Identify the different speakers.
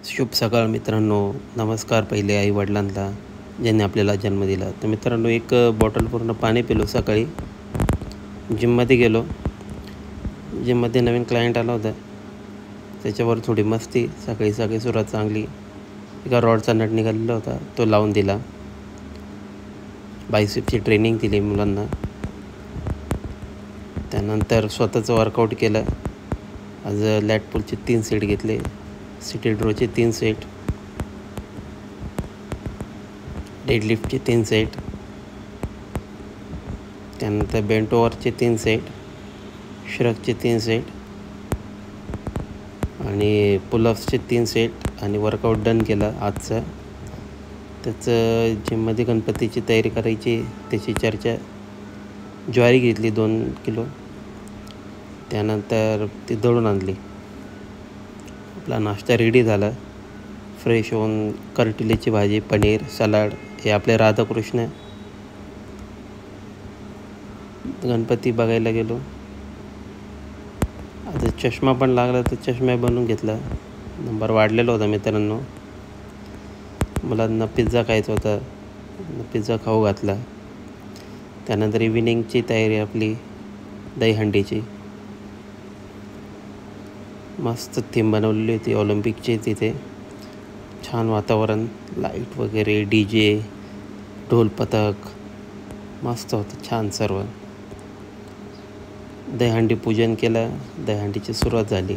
Speaker 1: शुभ सकाळ मित्रांनो. नमस्कार पहिले आई वडिलांना ज्यांनी आपल्याला जन्म दिला. तर मित्रांनो, एक बॉटल पूर्ण पाणी पिलो. सकाळी जिममध्ये गेलो. जिममध्ये नवीन क्लायंट आला होता, त्याच्यावर थोडी मस्ती. सकाळी सकाळी सुरुवात चांगली. एका रॉडचा नट निघालेला होता, तो लावून दिला. बायसेपची ट्रेनिंग दिली मुलांना. त्यानंतर स्वतःचं वर्कआउट केलं. आज लॅट पुलचे 3 सेट घेतले, सिटेड रोचे 3 सेट, डेडलिफ्टचे 3 सेट, त्यानंतर बेंट ओव्हरचे 3 सेट, श्रगचे 3 सेट आणि पुलअप्सचे 3 सेट आणि वर्कआउट डन केला आजचं. त्याचं जिममध्ये गणपतीची तयारी करायची, त्याची चर्चा. ज्वारी घेतली 2 किलो, त्यानंतर ती दळून आणली. आपला नाश्ता रेडी झाला. फ्रेश होऊन कर्टिलेची भाजी, पनीर, सलाड हे आपले राधाकृष्ण. गणपती बघायला गेलो. आता चष्मा पण लागला, तर चष्मा बनवून घेतला. नंबर वाढलेला होता मित्रांनो. मुलांना पिझ्झा खायचा होता, पिझ्झा खाऊ घातला. त्यानंतर इव्हिनिंगची तयारी आपली दहीहंडीची. मस्त थीम बनवलेली होती ऑलिम्पिकची. तिथे छान वातावरण, लाईट वगैरे, DJ, ढोल पथक, मस्त होतं छान सर्व. दहीहंडी पूजन केलं. दहीहंडीची सुरुवात झाली.